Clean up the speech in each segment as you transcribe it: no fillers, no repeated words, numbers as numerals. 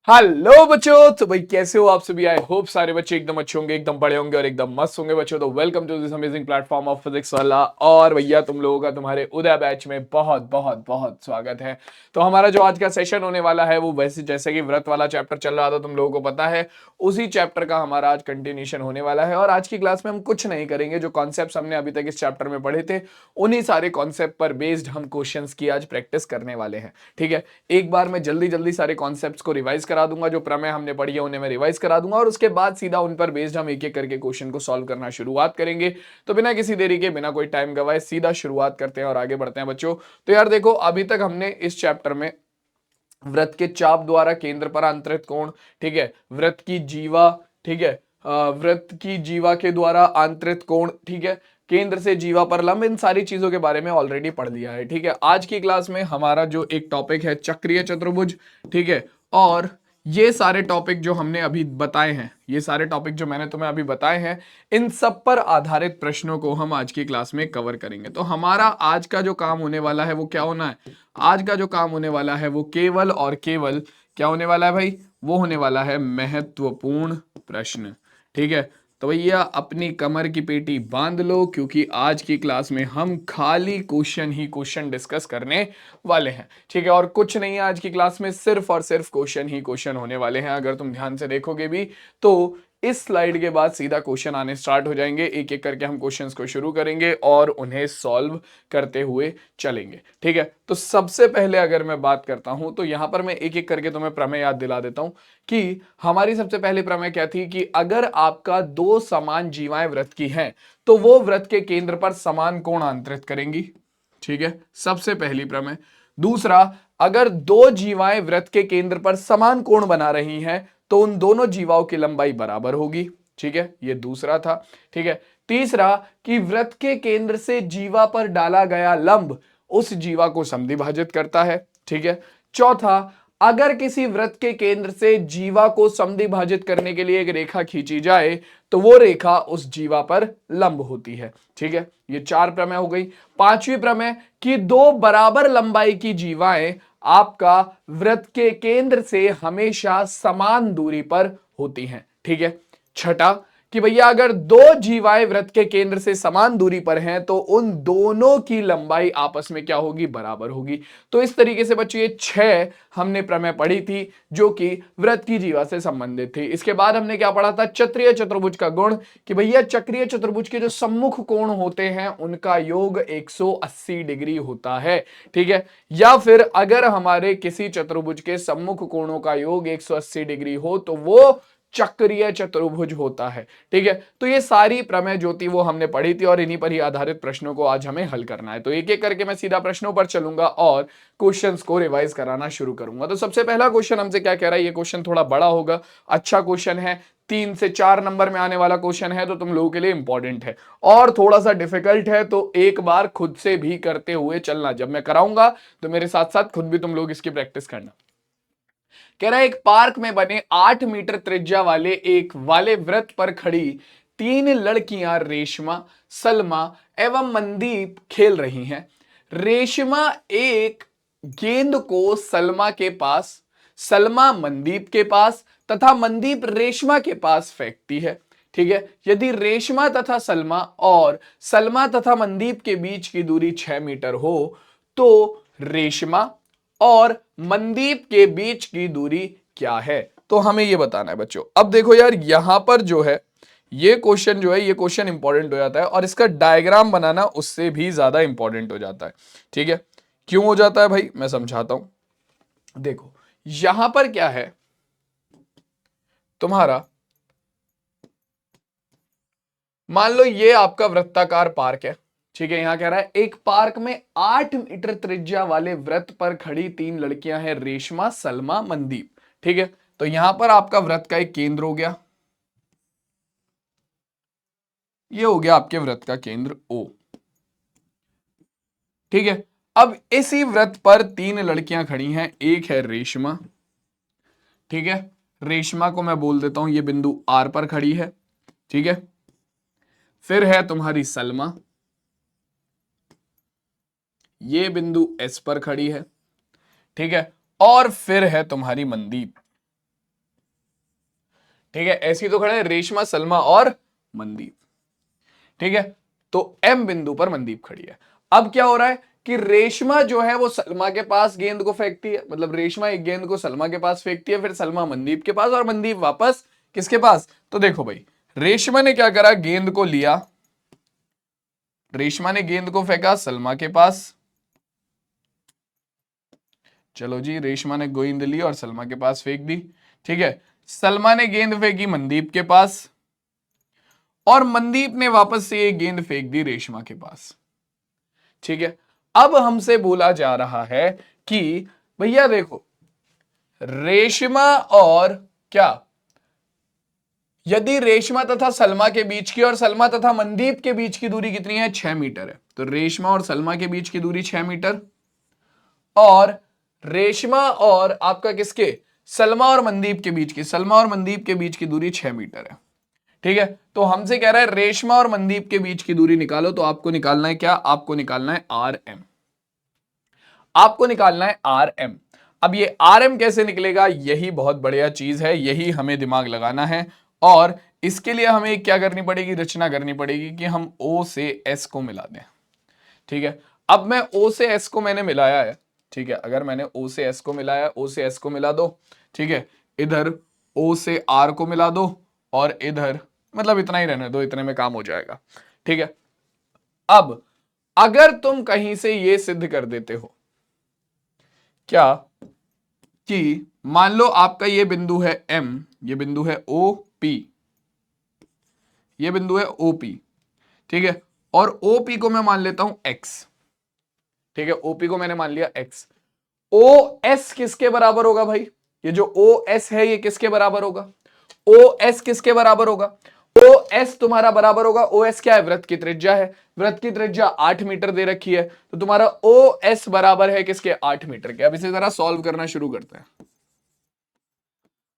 Hello बच्चों। तो भाई कैसे हो आप सभी। आई होप सारे बच्चे एकदम अच्छे होंगे, एकदम बड़े होंगे और एकदम मस्त होंगे बच्चों। तो welcome to this amazing platform of physics वाला। और भैया तुम लोगों का तुम्हारे उदय बैच में बहुत बहुत बहुत स्वागत है। तो हमारा जो आज का सेशन होने वाला है वो वैसे जैसे कि व्रत वाला चैप्टर चल रहा था तुम लोगों को पता है, उसी चैप्टर का हमारा आज कंटिन्यूशन होने वाला है। और आज की क्लास में हम कुछ नहीं करेंगे, जो कॉन्सेप्ट हमने अभी तक इस चैप्टर में पढ़े थे उन्हीं सारे कॉन्सेप्ट पर बेस्ड हम क्वेश्चंस की आज प्रैक्टिस करने वाले हैं। ठीक है, एक बार मैं जल्दी जल्दी सारे कॉन्सेप्ट्स को रिवाइज करा दूंगा, जो प्रमेय हमने पढ़ी है उन्हें मैं रिवाइज करा दूंगा और उसके बाद सीधा उन पर बेस्ड हम एक एक करके क्वेश्चन को सॉल्व करना शुरुआत करेंगे। तो बिना किसी देरी के, बिना कोई टाइम गवाए सीधा शुरुआत करते हैं और आगे बढ़ते हैं बच्चों। तो यार देखो, अभी तक हमने इस चैप्टर में वृत्त के चाप द्वारा केंद्र पर अंतरित कोण, ठीक है, वृत्त की जीवा, ठीक है, वृत्त की जीवा के द्वारा अंतरित कोण, ठीक है, केंद्र से जीवा पर लंब, इन सारी चीजों के बारे में ऑलरेडी पढ़ लिया है। ठीक है, आज की क्लास में हमारा जो एक टॉपिक है चक्रीय चतुर्भुज, ठीक है, और ये सारे टॉपिक जो हमने अभी बताए हैं, ये सारे टॉपिक जो मैंने तुम्हें अभी बताए हैं, इन सब पर आधारित प्रश्नों को हम आज की क्लास में कवर करेंगे। तो हमारा आज का जो काम होने वाला है वो क्या होना है, आज का जो काम होने वाला है वो केवल और केवल क्या होने वाला है भाई, वो होने वाला है महत्वपूर्ण प्रश्न। ठीक है, तो भैया अपनी कमर की पेटी बांध लो, क्योंकि आज की क्लास में हम खाली क्वेश्चन ही क्वेश्चन डिस्कस करने वाले हैं। ठीक है, और कुछ नहीं है आज की क्लास में, सिर्फ और सिर्फ क्वेश्चन ही क्वेश्चन होने वाले हैं। अगर तुम ध्यान से देखोगे भी तो इस स्लाइड के बाद सीधा क्वेश्चन आने स्टार्ट हो जाएंगे, एक एक करके हम क्वेश्चंस को शुरू करेंगे और उन्हें सॉल्व करते हुए चलेंगे। ठीक है, तो सबसे पहले अगर मैं बात करता हूं तो यहां पर मैं एक एक करके तुम्हें प्रमेय याद दिला देता हूं कि हमारी सबसे पहली प्रमेय क्या थी कि अगर आपका दो समान जीवाएं वृत्त की हैं तो वो वृत्त के केंद्र पर समान कोण अंतरित करेंगी। ठीक है, सबसे पहली प्रमेय। दूसरा, अगर दो जीवाएं वृत्त के केंद्र पर समान कोण बना रही हैं तो उन दोनों जीवाओं की लंबाई बराबर होगी। ठीक है, ये दूसरा था। ठीक है, तीसरा कि वृत्त के केंद्र से जीवा पर डाला गया लंब उस जीवा को समद्विभाजित करता है। ठीक है, चौथा, अगर किसी वृत्त के केंद्र से जीवा को समद्विभाजित करने के लिए एक रेखा खींची जाए तो वो रेखा उस जीवा पर लंब होती है। ठीक है, ये चार प्रमेय हो गई। पांचवी प्रमेय कि दो बराबर लंबाई की जीवाएं आपका वृत्त के केंद्र से हमेशा समान दूरी पर होती हैं। ठीक है, छठा कि भैया अगर दो जीवाएं वृत्त के केंद्र से समान दूरी पर हैं तो उन दोनों की लंबाई आपस में क्या होगी, बराबर होगी। तो इस तरीके से बच्चों ये छह हमने प्रमेय पढ़ी थी जो कि वृत्त की जीवा से संबंधित थी। इसके बाद हमने क्या पढ़ा था, चक्रीय चतुर्भुज का गुण, कि भैया चक्रीय चतुर्भुज के जो सम्मुख कोण होते हैं उनका योग 180 डिग्री होता है। ठीक है, या फिर अगर हमारे किसी चतुर्भुज के सम्मुख कोणों का योग 180 डिग्री हो तो वो चक्रीय चतुर्भुज होता है। ठीक है, तो ये सारी प्रमेय जो थी वो हमने पढ़ी थी और इन्हीं पर ही आधारित प्रश्नों को आज हमें हल करना है। तो एक एक करके मैं सीधा प्रश्नों पर चलूंगा और क्वेश्चंस को रिवाइज कराना शुरू करूंगा। तो सबसे पहला क्वेश्चन हमसे क्या कह रहा है, ये क्वेश्चन थोड़ा बड़ा होगा, अच्छा क्वेश्चन है, 3 से 4 नंबर में आने वाला क्वेश्चन है, तो तुम लोगों के लिए इंपॉर्टेंट है और थोड़ा सा डिफिकल्ट है। तो एक बार खुद से भी करते हुए चलना, जब मैं कराऊंगा तो मेरे साथ साथ खुद भी तुम लोग इसकी प्रैक्टिस करना। कह रहा है एक पार्क में बने 8 मीटर त्रिज्या वाले वृत्त पर खड़ी 3 लड़कियां रेशमा, सलमा एवं मनदीप खेल रही हैं। रेशमा एक गेंद को सलमा के पास, सलमा मनदीप के पास तथा मनदीप रेशमा के पास फेंकती है। ठीक है, यदि रेशमा तथा सलमा और सलमा तथा मनदीप के बीच की दूरी 6 मीटर हो तो रेशमा और मनदीप के बीच की दूरी क्या है। तो हमें ये बताना है बच्चों। अब देखो यार, यहां पर जो है ये क्वेश्चन जो है, ये क्वेश्चन इंपॉर्टेंट हो जाता है और इसका डायग्राम बनाना उससे भी ज्यादा इंपॉर्टेंट हो जाता है। ठीक है, क्यों हो जाता है भाई, मैं समझाता हूं। देखो यहां पर क्या है, तुम्हारा मान लो ये आपका वृत्ताकार पार्क है। ठीक है, यहां कह रहा है एक पार्क में 8 मीटर त्रिज्या वाले वृत्त पर खड़ी 3 लड़कियां हैं, रेशमा, सलमा, मनदीप। ठीक है, तो यहां पर आपका वृत्त का एक केंद्र हो गया, ये हो गया आपके वृत्त का केंद्र O। ठीक है, अब इसी वृत्त पर 3 लड़कियां खड़ी हैं, एक है रेशमा। ठीक है, रेशमा को मैं बोल देता हूं ये बिंदु R पर खड़ी है। ठीक है, फिर है तुम्हारी सलमा, ये बिंदु S पर खड़ी है। ठीक है, और फिर है तुम्हारी मनदीप। ठीक है, ऐसी तो खड़े हैं रेशमा, सलमा और मनदीप। ठीक है, तो एम बिंदु पर मनदीप खड़ी है। अब क्या हो रहा है कि रेशमा जो है वो सलमा के पास गेंद को फेंकती है, मतलब रेशमा एक गेंद को सलमा के पास फेंकती है, फिर सलमा मनदीप के पास और मनदीप वापस किसके पास। तो देखो भाई, रेशमा ने क्या करा, गेंद को लिया, रेशमा ने गेंद को फेंका सलमा के पास। चलो जी, रेशमा ने गेंद ली और सलमा के पास फेंक दी। ठीक है, सलमा ने गेंद फेंकी मनदीप के पास और मनदीप ने वापस से ये गेंद फेंक दी रेशमा के पास। ठीक है, अब हमसे बोला जा रहा है कि भैया देखो, रेशमा और क्या, यदि रेशमा तथा सलमा के बीच की और सलमा तथा मनदीप के बीच की दूरी कितनी है, 6 मीटर है। तो रेशमा और सलमा के बीच की दूरी 6 मीटर और रेशमा और आपका किसके, सलमा और मनदीप के बीच की, सलमा और मनदीप के बीच की दूरी 6 मीटर है। ठीक है, तो हमसे कह रहा है रेशमा और मनदीप के बीच की दूरी निकालो, तो आपको निकालना है क्या, आपको निकालना है आर एम, आपको निकालना है आर एम। अब ये आर एम कैसे निकलेगा, यही बहुत बढ़िया चीज है, यही हमें दिमाग लगाना है और इसके लिए हमें क्या करनी पड़ेगी, रचना करनी पड़ेगी कि हम ओ से एस को मिला दें। ठीक है, अब मैं ओ से एस को मैंने मिलाया है। ठीक है, अगर मैंने ओ से एस को मिलाया, ओ से एस को मिला दो। ठीक है, इधर ओ से आर को मिला दो और इधर, मतलब इतना ही रहने दो, इतने में काम हो जाएगा। ठीक है, अब अगर तुम कहीं से ये सिद्ध कर देते हो क्या कि मान लो आपका ये बिंदु है एम, ये बिंदु है ओ पी, ये बिंदु है ओ पी। ठीक है, और ओ पी को मैं मान लेता हूं एक्स। ठीक है, ओपी को मैंने मान लिया एक्स। ओ एस किसके बराबर होगा भाई, ये जो ओ एस है ये किसके बराबर होगा, ओ एस किसके बराबर होगा, ओ एस तुम्हारा बराबर होगा, ओ एस क्या है, वृत्त की त्रिज्या है, वृत्त की त्रिज्या 8 मीटर दे रखी है, तो तुम्हारा ओ एस बराबर है किसके, 8 मीटर के। अब इसे जरा सॉल्व करना शुरू करते हैं।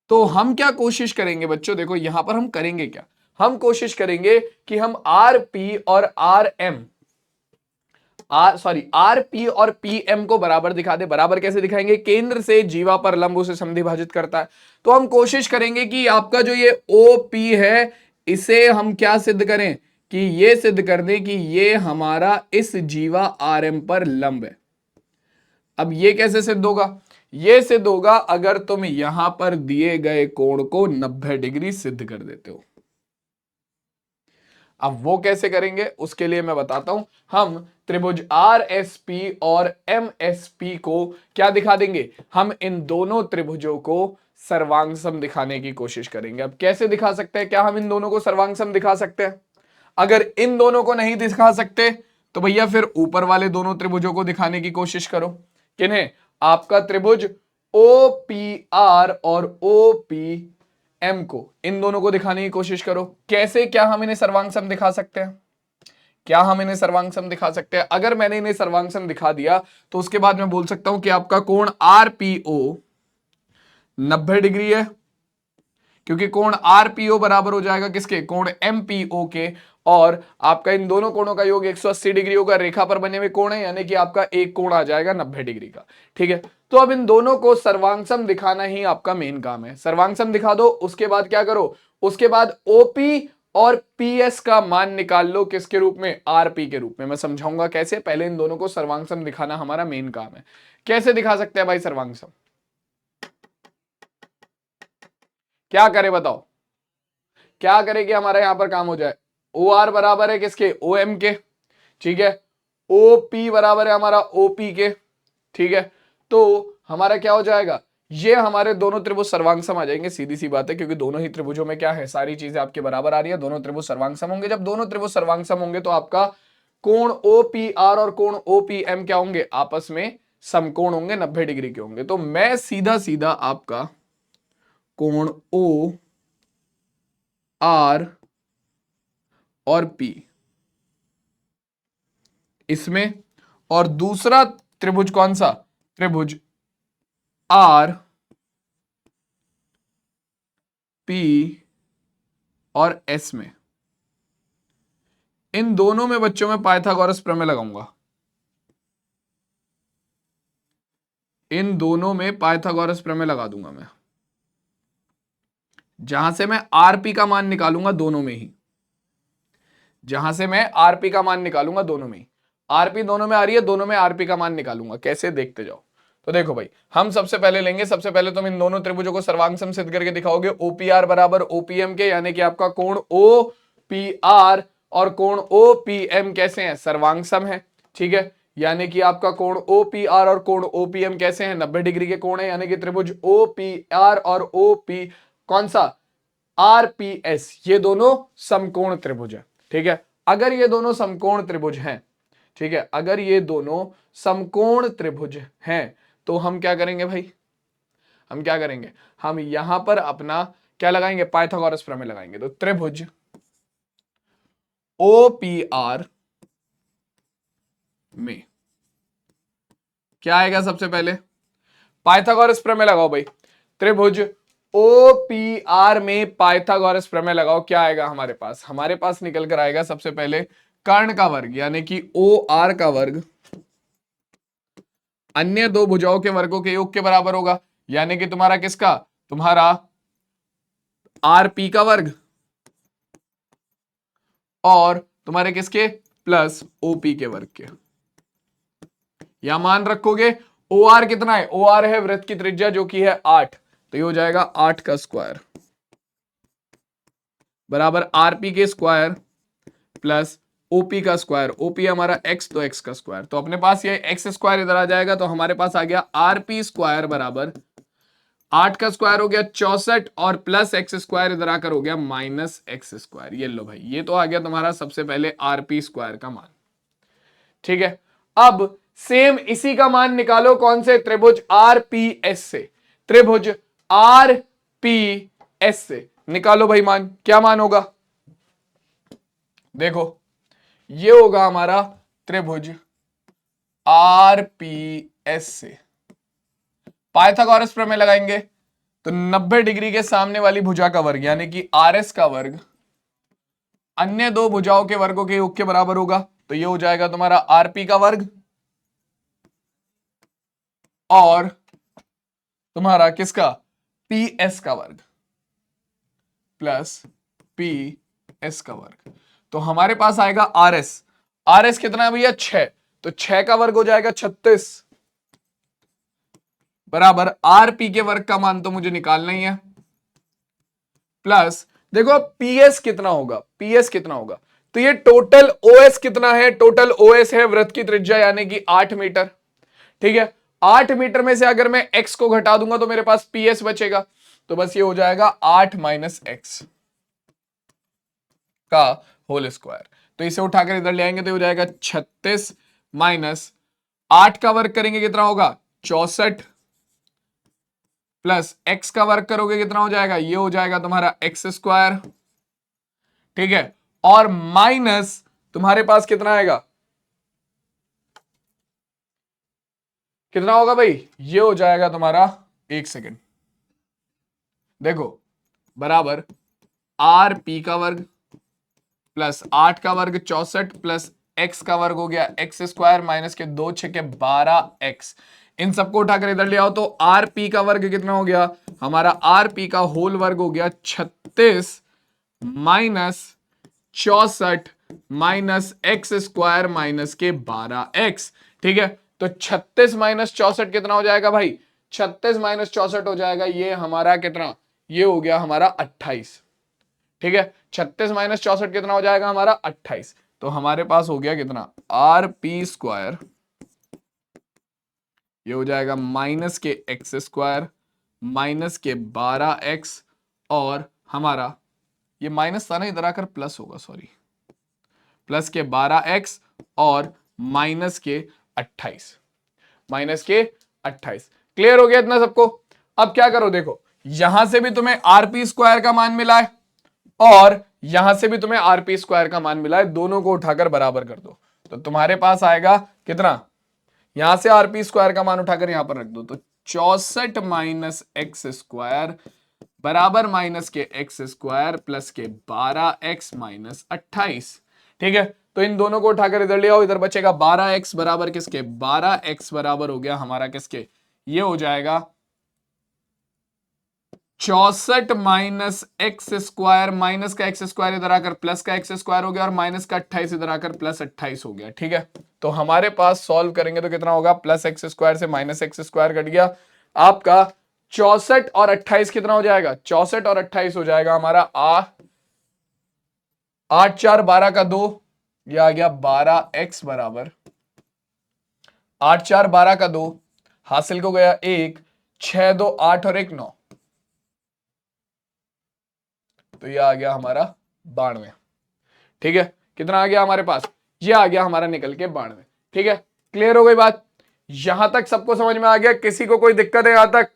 तो हम क्या कोशिश करेंगे बच्चों, देखो यहां पर हम करेंगे क्या, हम कोशिश करेंगे कि हम आर पी और आर एम, आर पी और पी एम को बराबर दिखा दे। बराबर कैसे दिखाएंगे, केंद्र से जीवा पर लंब उसे समद्वि भाजित करता है। तो हम कोशिश करेंगे कि आपका जो ये ओ पी है इसे हम क्या सिद्ध करें, कि ये सिद्ध कर दें कि ये हमारा इस जीवा आर एम पर लंब है। अब ये कैसे सिद्ध होगा, ये सिद्ध होगा अगर तुम यहां पर दिए गए कोण को 90 डिग्री सिद्ध कर देते हो। अब वो कैसे करेंगे उसके लिए मैं बताता हूं, हम त्रिभुज आर एस पी और एम एस पी को क्या दिखा देंगे, हम इन दोनों त्रिभुजों को सर्वांग सम दिखाने की कोशिश करेंगे। अब कैसे दिखा सकते हैं, क्या हम इन दोनों को सर्वांग सम दिखा सकते हैं, अगर इन दोनों को नहीं दिखा सकते तो भैया फिर ऊपर वाले दोनों त्रिभुजों को दिखाने की कोशिश करो। किन्हें, आपका त्रिभुज ओ पी आर और ओ पी एम को, इन दोनों को दिखाने की कोशिश करो। कैसे, क्या हम इन्हें सर्वांग सम दिखा सकते हैं, क्या हम इन्हें सर्वांग सम दिखा सकते हैं, अगर मैंने इन्हें सर्वांग सम दिखा दिया तो उसके बाद मैं बोल सकता हूं कि आपका कोण आर पी ओ 90 डिग्री है, क्योंकि कोण आरपीओ बराबर हो जाएगा किसके, कोण एमपीओ के, और आपका इन दोनों कोणों का योग 180 डिग्री होगा, रेखा पर बने हुए कोण है, यानी कि आपका एक कोण आ जाएगा 90 डिग्री का। ठीक है, तो अब इन दोनों को सर्वांगसम दिखाना ही आपका मेन काम है। सर्वांगसम दिखा दो, उसके बाद क्या करो, उसके बाद ओपी और पीएस का मान निकाल लो, किसके रूप में, आरपी के रूप में। मैं समझाऊंगा कैसे, पहले इन दोनों को सर्वांगसम दिखाना हमारा मेन काम है। कैसे दिखा सकते हैं भाई सर्वांगसम, क्या करें बताओ, क्या करें कि हमारा यहां पर काम हो जाए। ओ आर बराबर है किसके, ओ एम के। ठीक है, ओ पी बराबर है हमारा ओ पी के। ठीक है, तो हमारा क्या हो जाएगा, ये हमारे दोनों त्रिभुज सर्वांगसम आ जाएंगे, सीधी सी बात है, क्योंकि दोनों ही त्रिभुजों में क्या है, सारी चीजें आपके बराबर आ रही है, दोनों त्रिभुज सर्वांगसम होंगे। जब दोनों त्रिभुज सर्वांगसम होंगे तो आपका कोण ओ पी आर और कोण ओ पी एम क्या होंगे, आपस में समकोण होंगे, 90 डिग्री के होंगे। तो मैं सीधा सीधा आपका कोण ओ आर और पी इसमें, और दूसरा त्रिभुज कौन सा, त्रिभुज आर पी और एस में, इन दोनों में बच्चों में पाइथागोरस प्रमेय लगाऊंगा, इन दोनों में पाइथागोरस प्रमेय लगा दूंगा मैं। जहां से मैं आरपी का मान निकालूंगा दोनों में ही, जहां से मैं आरपी का मान निकालूंगा दोनों में ही, आरपी दोनों में आ रही है, दोनों में आरपी का मान निकालूंगा। कैसे, देखते जाओ। तो देखो भाई, हम सबसे पहले लेंगे, सबसे पहले तुम इन दोनों त्रिभुजों को सर्वांग सिद्ध करके दिखाओगे। ओपीआर बराबर ओपीएम के, यानी कि आपका कोण ओपीआर और कोण ओपीएम कैसे हैं, सर्वांग सम है। ठीक है, यानी कि आपका कोण ओपीआर और कोण ओपीएम कैसे हैं, 90 डिग्री के कोण है, यानी कि त्रिभुज ओपीआर और ओपी कौन सा, आरपीएस, ये दोनों समकोण त्रिभुज है। ठीक है, अगर ये दोनों समकोण त्रिभुज हैं, ठीक है, अगर ये दोनों समकोण त्रिभुज हैं, तो हम क्या करेंगे भाई, हम क्या करेंगे, हम यहां पर अपना क्या लगाएंगे, पाइथागोरस प्रमेय लगाएंगे। तो त्रिभुज ओपीआर में क्या आएगा, सबसे पहले पाइथागोरस प्रमेय लगाओ भाई। त्रिभुज ओपीआर में पाइथागोरस प्रमेय लगाओ, क्या आएगा हमारे पास, हमारे पास निकल कर आएगा सबसे पहले कर्ण का वर्ग, यानी कि ओ आर का वर्ग अन्य दो भुजाओं के वर्गों के योग के बराबर होगा, यानी कि तुम्हारा किसका, तुम्हारा आर पी का वर्ग और तुम्हारे किसके, प्लस ओपी के वर्ग के। या मान रखोगे ओ आर कितना है, ओ आर है वृत्त की त्रिज्या जो कि है 8, तो ये हो जाएगा 8 का स्क्वायर बराबर आरपी के स्क्वायर प्लस ओपी का स्क्वायर, ओपी हमारा एक्स, तो एक्स का स्क्वायर, तो अपने पास ये एक्स स्क्वायर इधर आ जाएगा, तो हमारे पास आ गया आरपी स्क्वायर बराबर 8 का स्क्वायर हो गया 64 और प्लस एक्स स्क्वायर इधर आकर हो गया माइनस एक्स स्क्वायर। ये लो भाई, ये तो आ गया तुम्हारा सबसे पहले आरपी स्क्वायर का मान। ठीक है, अब सेम इसी का मान निकालो कौन से, त्रिभुज आरपीएस से, त्रिभुज आरपीएस से निकालो भाई मान, क्या मान होगा, देखो ये होगा हमारा त्रिभुज आरपीएस से पाइथागोरस प्रमेय लगाएंगे, तो 90 डिग्री के सामने वाली भुजा का वर्ग यानी कि आरएस का वर्ग अन्य दो भुजाओं के वर्गों के योग के बराबर होगा, तो ये हो जाएगा तुम्हारा आरपी का वर्ग और तुम्हारा किसका, पीएस का वर्ग प्लस पी एस का वर्ग। तो हमारे पास आएगा आरएस, आरएस कितना है भैया 6, तो 6 का वर्ग हो जाएगा 36 बराबर आरपी के वर्ग का मान तो मुझे निकालना ही है, प्लस देखो पीएस कितना होगा, पीएस कितना होगा, तो ये टोटल ओएस कितना है, टोटल ओएस है वृत्त की त्रिज्या यानी कि 8 मीटर। ठीक है, 8 मीटर में से अगर मैं एक्स को घटा दूंगा तो मेरे पास पीएस बचेगा, तो बस ये हो जाएगा 8 माइनस एक्स का होल स्क्वायर, तो इसे उठाकर इधर ले आएंगे तो हो जाएगा 36 माइनस 8 का वर्ग करेंगे कितना होगा 64 प्लस एक्स का वर्ग करोगे कितना हो जाएगा, ये हो जाएगा तुम्हारा एक्स स्क्वायर। ठीक है, और माइनस तुम्हारे पास कितना आएगा, कितना होगा भाई, ये हो जाएगा तुम्हारा, एक सेकेंड देखो, बराबर आर पी का वर्ग प्लस 8 का वर्ग 64 प्लस एक्स का वर्ग हो गया एक्स स्क्वायर माइनस के 2 6 के 12 एक्स, इन सबको उठाकर इधर ले आओ तो आर पी का वर्ग कितना हो गया, हमारा आर पी का होल वर्ग हो गया 36 minus 64 minus x square minus के 12 एक्स। ठीक है, तो 36 माइनस 64 कितना हो जाएगा भाई, 36 माइनस 64 हो जाएगा ये हमारा कितना, ये हो गया हमारा 28। ठीक है, 36 माइनस 64 कितना हो जाएगा हमारा 28, तो हमारे पास हो गया कितना आर पी स्क्वायर, ये हो जाएगा माइनस के एक्स स्क्वायर माइनस के 12 एक्स और हमारा ये माइनस था ना, इधर आकर प्लस होगा, सॉरी, प्लस के 12 एक्स और माइनस के 28, माइनस के 28। क्लियर हो गया इतना सबको। अब क्या करो, देखो यहां से भी तुम्हें आरपी स्क्वायर का मान मिला है और यहां से भी तुम्हें आरपी स्क्वायर का मान मिला है, दोनों को उठाकर बराबर कर दो, तो तुम्हारे पास आएगा कितना, यहां से आरपी स्क्वायर का मान उठाकर यहां पर रख दो, तो 64 माइनस एक्स स्क्वायर बराबर माइनस के एक्स स्क्वायर प्लस के 12 एक्स माइनस 28। ठीक है, तो इन दोनों को उठाकर इधर ले आओ, इधर बचेगा 12 एक्स बराबर किसके, 12 एक्स बराबर हो गया हमारा किसके, ये हो जाएगा 64 माइनस एक्स स्क्वायर, माइनस का एक्स स्क्वायर इधर आकर प्लस का एक्स स्क्वायर हो गया, और माइनस का 28 इधर आकर प्लस 28 हो गया। ठीक है, तो हमारे पास सॉल्व करेंगे तो कितना होगा, प्लस एक्स स्क्वायर से माइनस एक्स स्क्वायर कट गया आपका 64 और 28 कितना हो जाएगा, 64 और 28 हो जाएगा हमारा 8 4 12 का 2, यह आ गया 12x बराबर 8 4 12 का 2, हासिल को गया 1, 6 2 8 और 1 9, तो यह आ गया हमारा 92। ठीक है, कितना आ गया हमारे पास, ये आ गया हमारा निकल के 92। ठीक है, क्लियर हो गई बात, यहां तक सबको समझ में आ गया, किसी को कोई दिक्कत है यहां तक,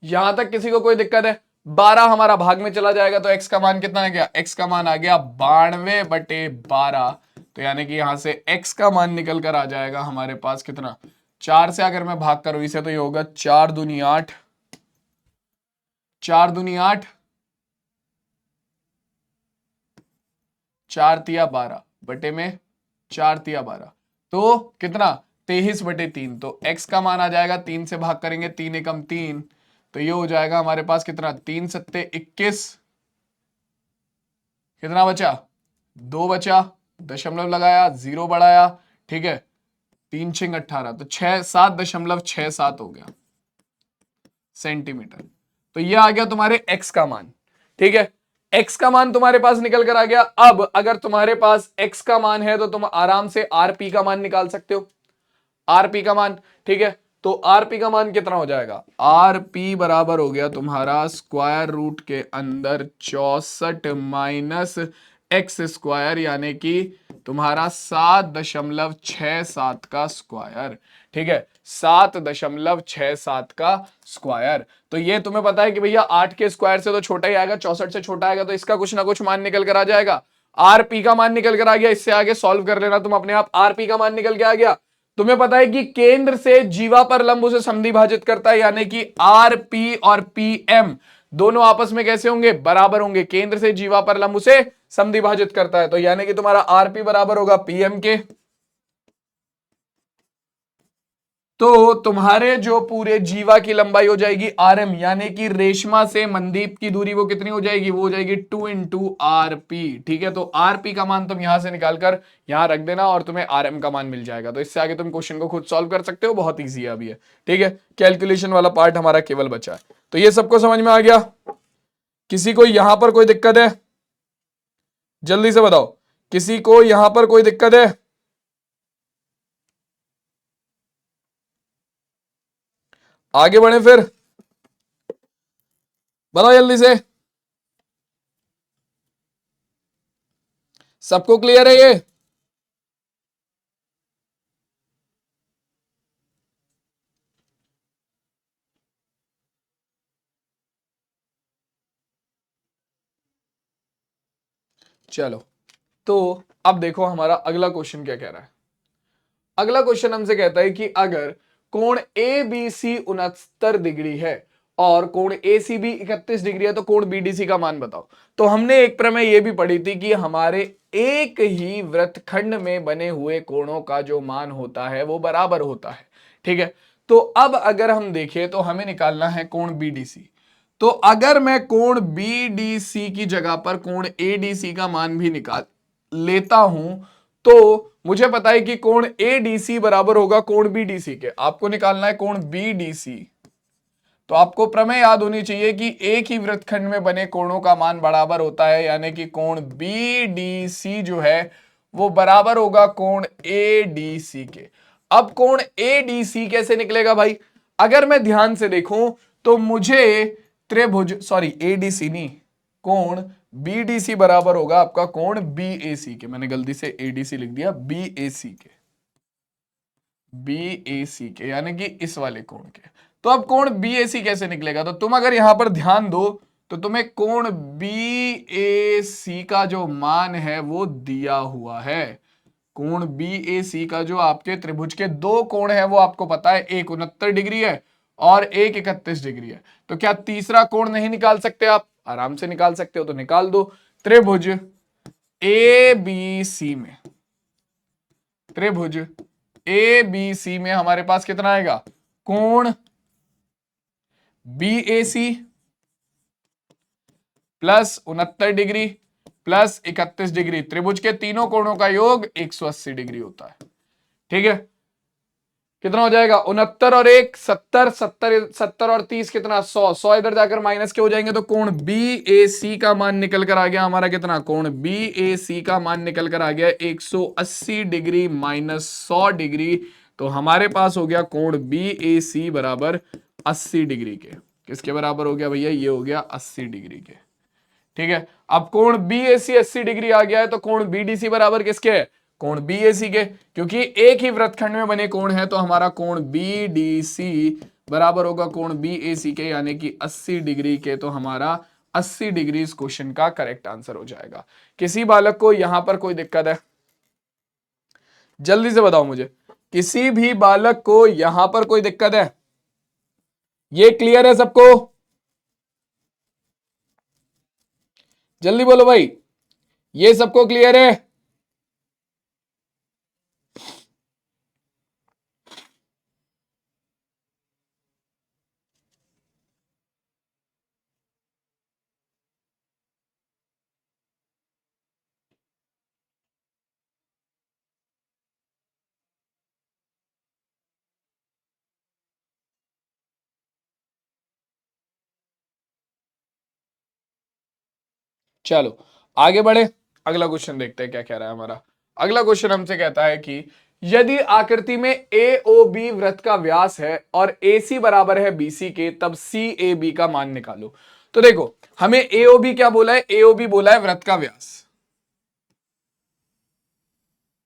यहां तक किसी को कोई दिक्कत है। 12 हमारा भाग में चला जाएगा तो x का मान कितना आ गया, x का मान आ गया 92/12, तो यानी कि यहां से x का मान निकल कर आ जाएगा हमारे पास कितना, 4 से अगर मैं भाग करूं इसे तो ये होगा 4 दूनी 8, 4 दूनी 8, 4 तिया 12 बटे में 4 तिया 12, तो कितना 23/3, तो x का मान आ जाएगा 3 से भाग करेंगे, 3 एकम 3, तो ये हो जाएगा हमारे पास कितना, 3 सत्ते 21, कितना बचा 2 बचा, दशमलव लगाया, 0 बढ़ाया। ठीक है, 3 6 18, तो 7.67 हो गया सेंटीमीटर, तो ये आ गया तुम्हारे x का मान। ठीक है, x का मान तुम्हारे पास निकल कर आ गया। अब अगर तुम्हारे पास x का मान है तो तुम आराम से rp का मान निकाल सकते हो, rp का मान। ठीक है, तो rp का मान कितना हो जाएगा, rp बराबर हो गया तुम्हारा स्क्वायर रूट के अंदर 64 माइनस एक्स स्क्वायर, यानी कि तुम्हारा 7.67 का स्क्वायर। ठीक है, 7.67 का स्क्वायर, तो ये तुम्हें पता है कि भैया 8 के स्क्वायर से तो छोटा ही आएगा, 64 से छोटा आएगा, तो इसका कुछ ना कुछ मान निकल कर आ जाएगा। rp का मान निकल कर आ गया, इससे आगे सॉल्व कर लेना तुम अपने आप, rp का मान निकल के आ गया। तुम्हें पता है कि केंद्र से जीवा पर लंब उसे समद्विभाजित करता है, यानी कि आर पी और पी एम दोनों आपस में कैसे होंगे, बराबर होंगे, केंद्र से जीवा पर लंब उसे समद्विभाजित करता है, तो यानी कि तुम्हारा आरपी बराबर होगा पीएम के। तो तुम्हारे जो पूरे जीवा की लंबाई हो जाएगी आरएम, यानी कि रेशमा से मनदीप की दूरी वो कितनी हो जाएगी, वो हो जाएगी 2 इंटू आरपी। ठीक है, तो आरपी का मान तुम यहां से निकालकर यहां रख देना और तुम्हें आरएम का मान मिल जाएगा, तो इससे आगे तुम क्वेश्चन को खुद सॉल्व कर सकते हो, बहुत ईजी है अभी है। ठीक है, कैलकुलेशन वाला पार्ट हमारा केवल बचा है, तो ये सबको समझ में आ गया, किसी को यहां पर कोई दिक्कत है, जल्दी से बताओ, किसी को यहां पर कोई दिक्कत है, आगे बढ़े फिर, बताओ जल्दी से, सबको क्लियर है ये, चलो। तो अब देखो हमारा अगला क्वेश्चन क्या कह रहा है। अगला क्वेश्चन हमसे कहता है कि अगर कोण ए बी सी 69 डिग्री है और कोण ए सी बी 31 डिग्री है तो कोण बीडीसी का मान बताओ। तो हमने एक प्रमेय ये भी पढ़ी थी कि हमारे एक ही वृत्तखंड में बने हुए कोणों का जो मान होता है वो बराबर होता है। ठीक है, तो अब अगर हम देखें तो हमें निकालना है कोण बीडीसी। तो अगर मैं कोण बीडीसी की जगह पर कोण एडीसी का मान भी निकाल लेता हूं तो मुझे पता है कि कोण एडीसी बराबर होगा कोण बीडीसी के। आपको निकालना है कोण बीडीसी, तो आपको प्रमेय याद होनी चाहिए कि एक ही वृत्तखंड में बने कोणों का मान बराबर होता है, यानी कि कोण बीडीसी जो है वो बराबर होगा कोण एडीसी के। अब कोण एडीसी कैसे निकलेगा भाई, अगर मैं ध्यान से देखूं तो मुझे त्रिभुज, सॉरी एडीसी नहीं, कोण बीडीसी बराबर होगा आपका कोण बीएसी के। मैंने गलती से एडीसी लिख दिया, बीएसी के, बीएसी के यानी कि इस वाले कोण के। तो अब कोण बीएसी कैसे निकलेगा, तो तुम अगर यहां पर ध्यान दो तो तुम्हें कोण बीएसी का जो मान है वो दिया हुआ है। कोण बीएसी का जो आपके त्रिभुज के दो कोण है वो आपको पता है, एक 69 डिग्री है और एक 31 डिग्री है। तो क्या तीसरा कोण नहीं निकाल सकते आप, आराम से निकाल सकते हो, तो निकाल दो। त्रिभुज ए बी सी में, त्रिभुज ए बी सी में हमारे पास कितना आएगा, कोण BAC plus 69 degree plus 31 degree, त्रिभुज के तीनों कोणों का योग 180 डिग्री होता है। ठीक है, कितना हो जाएगा 69 और 1 70, 70 और 30 कितना 100, 100 इधर जाकर माइनस के हो जाएंगे तो कोण BAC का मान निकल कर आ गया हमारा कितना, कोण BAC का मान निकल कर आ गया 180 डिग्री माइनस 100 डिग्री। तो हमारे पास हो गया कोण BAC बराबर 80 डिग्री के। किसके बराबर हो गया भैया, ये हो गया 80 डिग्री के। ठीक है, अब कोण BAC 80 डिग्री आ गया है तो कोण BDC बराबर किसके है, कोण BAC के, क्योंकि एक ही वृत्तखंड में बने कोण है तो हमारा कोण BDC बराबर होगा कोण BAC के, यानी कि 80 डिग्री के। तो हमारा 80 डिग्री इस क्वेश्चन का करेक्ट आंसर हो जाएगा। किसी बालक को यहां पर कोई दिक्कत है, जल्दी से बताओ मुझे, किसी भी बालक को यहां पर कोई दिक्कत है? ये क्लियर है सबको? जल्दी बोलो भाई, ये सबको क्लियर है? चलो आगे बढ़े, अगला क्वेश्चन देखते हैं क्या कह रहा है हमारा। अगला क्वेश्चन हमसे कहता है कि यदि आकृति में AOB वृत्त का व्यास है और AC बराबर है BC के, तब CAB का मान निकालो। तो देखो हमें AOB क्या बोला है, AOB बोला है वृत्त का व्यास,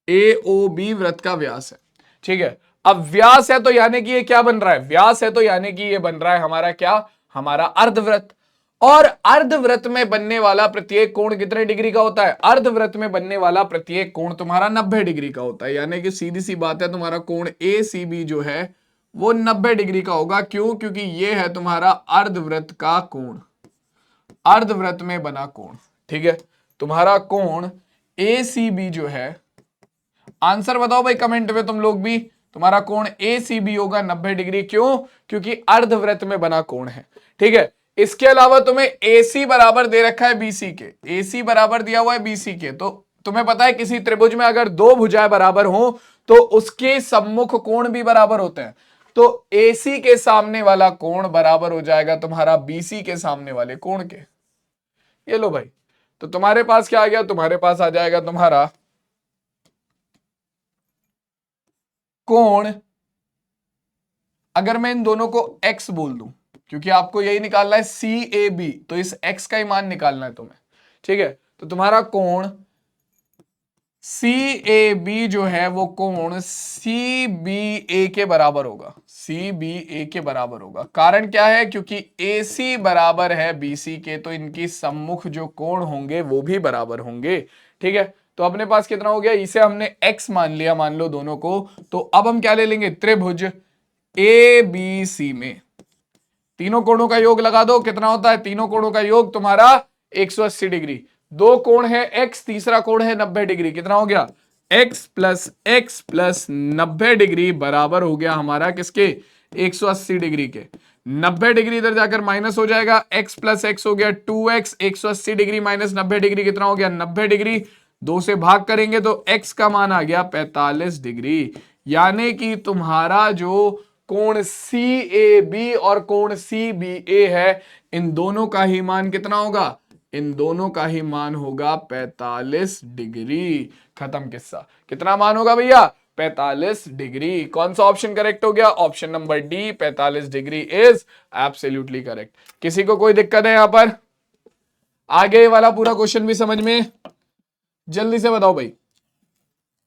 AOB वृत्त का व्यास है। ठीक है, अब व्यास है तो यानी कि ये क्या बन रहा है, व्यास है तो यानी कि ये बन रहा है हमारा क्या, हमारा अर्धवृत्त। और अर्धवृत्त में बनने वाला प्रत्येक कोण कितने डिग्री का होता है, अर्धवृत्त में बनने वाला प्रत्येक कोण तुम्हारा 90 डिग्री का होता है, यानी कि सीधी सी बात है तुम्हारा कोण ACB जो है वो 90 डिग्री का होगा। क्यों, क्योंकि ये है तुम्हारा अर्धवृत्त का कोण, अर्धवृत्त में बना कोण। ठीक है, तुम्हारा कोण ACB जो है, आंसर बताओ भाई कमेंट में तुम लोग भी, तुम्हारा कोण ACB होगा 90 डिग्री। क्यों, क्योंकि अर्धवृत्त में बना कोण है। ठीक है, इसके अलावा तुम्हें AC बराबर दे रखा है BC के, AC बराबर दिया हुआ है BC के, तो तुम्हें पता है किसी त्रिभुज में अगर दो भुजाएं बराबर हो तो उसके सम्मुख कोण भी बराबर होते हैं। तो AC के सामने वाला कोण बराबर हो जाएगा तुम्हारा BC के सामने वाले कोण के। ये लो भाई, तो तुम्हारे पास क्या आ गया, तुम्हारे पास आ जाएगा तुम्हारा कोण, अगर मैं इन दोनों को x बोल दूं, क्योंकि आपको यही निकालना है CAB, तो इस x का ही मान निकालना है तुम्हें। ठीक है, तो तुम्हारा कोण CAB जो है वो कोण CBA के बराबर होगा, CBA के बराबर होगा। कारण क्या है, क्योंकि AC बराबर है BC के, तो इनकी सम्मुख जो कोण होंगे वो भी बराबर होंगे। ठीक है, तो अपने पास कितना हो गया, इसे हमने x मान लिया, मान लो दोनों को। तो अब हम क्या ले लेंगे, त्रिभुज ABC में तीनों कोणों का योग लगा दो, कितना होता है, तीनों कोणों का योग तुम्हारा 180 डिग्री। दो कोण है x, तीसरा कोण है 90 डिग्री, कितना हो गया, x प्लस 90 डिग्री बराबर हो गया हमारा किसके, 180 डिग्री के। 90 डिग्री इधर जाकर माइनस हो जाएगा, x प्लस x हो गया 2x, 180 डिग्री माइनस 90 डिग्री कितना हो गया, 90 डिग्री। 2 से भाग करेंगे तो x का मान आ गया 45 डिग्री। यानी कि तुम्हारा जो कोण CAB और कोण CBA है, इन दोनों का ही मान कितना होगा, इन दोनों का ही मान होगा 45 डिग्री। खत्म किस्सा। कितना मान होगा भैया, 45 डिग्री। कौन सा ऑप्शन करेक्ट हो गया, option number D, 45 degree is absolutely correct. किसी को कोई दिक्कत है यहां पर, आगे वाला पूरा क्वेश्चन भी समझ में, जल्दी से बताओ भाई,